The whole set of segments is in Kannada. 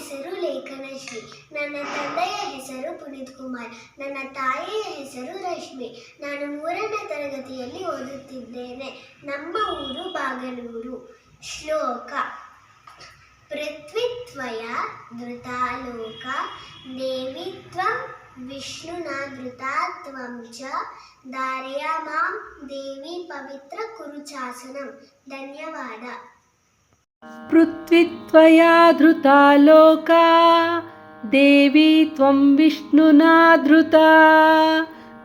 ಹೆಸರು ಲೇಖನಶ್ರೀ. ನನ್ನ ತಂದೆಯ ಹೆಸರು ಪುನೀತ್ ಕುಮಾರ್. ನನ್ನ ತಾಯಿಯ ಹೆಸರು ರಶ್ಮಿ. ನಾನು 3ನೇ ತರಗತಿಯಲ್ಲಿ ಓದುತ್ತಿದ್ದೇನೆ. ನಮ್ಮ ಊರು ಬಾಗಲೂರು. ಶ್ಲೋಕ: ಪೃಥ್ವಿತ್ವಯ ಧೃತಾಲೋಕ ದೇವಿ ತ್ವಂ ವಿಷ್ಣುನಾ ಧೃತಾ ತ್ವಂ ಚ ಧಾರಯಾಮಾಂ ದೇವಿ ಪವಿತ್ರ ಕುರುಚಾಸನಂ. ಧನ್ಯವಾದ. ಪೃಥ್ವಿತ್ವಯಾ ಧೃತಾಲೋಕ ದೇವಿ ತ್ವಂ ವಿಷ್ಣುನಾ ಧೃತಾ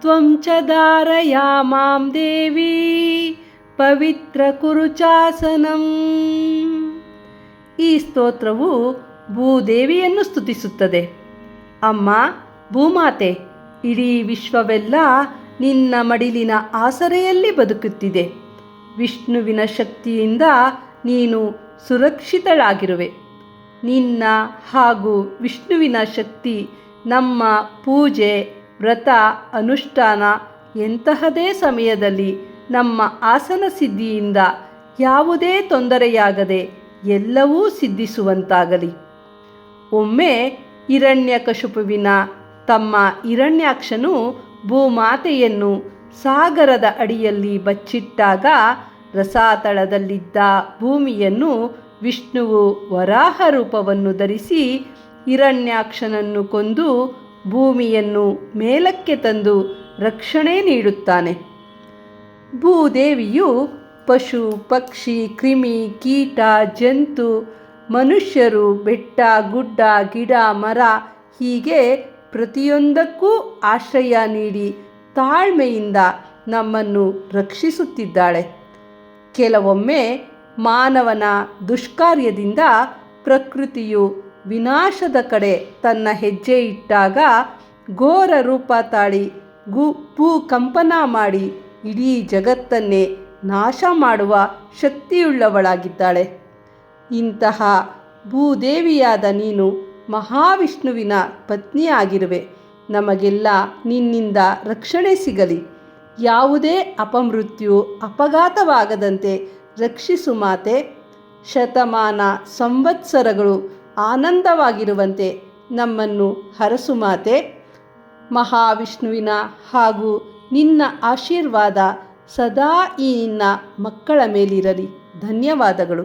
ತ್ವಂ ಚ ಧಾರಯಾಮಾಂ ದೇವಿ ಪವಿತ್ರ ಕುರುಚಾಸನಂ. ಈ ಸ್ತೋತ್ರವು ಭೂದೇವಿಯನ್ನು ಸ್ತುತಿಸುತ್ತದೆ. ಅಮ್ಮ ಭೂಮಾತೆ, ಇಡೀ ವಿಶ್ವವೆಲ್ಲ ನಿನ್ನ ಮಡಿಲಿನ ಆಸರೆಯಲ್ಲಿ ಬದುಕುತ್ತಿದೆ. ವಿಷ್ಣುವಿನ ಶಕ್ತಿಯಿಂದ ನೀನು ಸುರಕ್ಷಿತಳಾಗಿರುವೆ. ನಿನ್ನ ಹಾಗೂ ವಿಷ್ಣುವಿನ ಶಕ್ತಿ ನಮ್ಮ ಪೂಜೆ, ವ್ರತ, ಅನುಷ್ಠಾನ ಎಂತಹದೇ ಸಮಯದಲ್ಲಿ ನಮ್ಮ ಆಸನ ಸಿದ್ಧಿಯಿಂದ ಯಾವುದೇ ತೊಂದರೆಯಾಗದೆ ಎಲ್ಲವೂ ಸಿದ್ಧಿಸುವಂತಾಗಲಿ. ಒಮ್ಮೆ ಹಿರಣ್ಯಕಶಿಪುವಿನ ತಮ್ಮ ಹಿರಣ್ಯಾಕ್ಷನು ಭೂಮಾತೆಯನ್ನು ಸಾಗರದ ಅಡಿಯಲ್ಲಿ ಬಚ್ಚಿಟ್ಟಾಗ ರಸಾತಳದಲ್ಲಿದ್ದ ಭೂಮಿಯನ್ನು ವಿಷ್ಣುವು ವರಾಹ ರೂಪವನ್ನು ಧರಿಸಿ ಹಿರಣ್ಯಾಕ್ಷನನ್ನು ಕೊಂದು ಭೂಮಿಯನ್ನು ಮೇಲಕ್ಕೆ ತಂದು ರಕ್ಷಣೆ ನೀಡುತ್ತಾನೆ. ಭೂದೇವಿಯು ಪಶು, ಪಕ್ಷಿ, ಕ್ರಿಮಿ, ಕೀಟ, ಜಂತು, ಮನುಷ್ಯರು, ಬೆಟ್ಟ, ಗುಡ್ಡ, ಗಿಡ, ಮರ ಹೀಗೆ ಪ್ರತಿಯೊಂದಕ್ಕೂ ಆಶ್ರಯ ನೀಡಿ ತಾಳ್ಮೆಯಿಂದ ನಮ್ಮನ್ನು ರಕ್ಷಿಸುತ್ತಿದ್ದಾಳೆ. ಕೆಲವೊಮ್ಮೆ ಮಾನವನ ದುಷ್ಕಾರ್ಯದಿಂದ ಪ್ರಕೃತಿಯು ವಿನಾಶದ ಕಡೆ ತನ್ನ ಹೆಜ್ಜೆ ಇಟ್ಟಾಗ ಘೋರ ರೂಪ ತಾಳಿ ಭೂಕಂಪನ ಮಾಡಿ ಇಡೀ ಜಗತ್ತನ್ನೇ ನಾಶ ಮಾಡುವ ಶಕ್ತಿಯುಳ್ಳವಳಾಗಿದ್ದಾಳೆ. ಇಂತಹ ಭೂದೇವಿಯಾದ ನೀನು ಮಹಾವಿಷ್ಣುವಿನ ಪತ್ನಿಯಾಗಿರುವೆ. ನಮಗೆಲ್ಲ ನಿನ್ನಿಂದ ರಕ್ಷಣೆ ಸಿಗಲಿ. ಯಾವುದೇ ಅಪಮೃತ್ಯು, ಅಪಘಾತವಾಗದಂತೆ ರಕ್ಷಿಸು ಮಾತೆ. ಶತಮಾನ ಸಂವತ್ಸರಗಳು ಆನಂದವಾಗಿರುವಂತೆ ನಮ್ಮನ್ನು ಹರಸು ಮಾತೆ. ಮಹಾವಿಷ್ಣುವಿನ ಹಾಗೂ ನಿನ್ನ ಆಶೀರ್ವಾದ ಸದಾ ಈ ನಿನ್ನ ಮಕ್ಕಳ ಮೇಲಿರಲಿ. ಧನ್ಯವಾದಗಳು.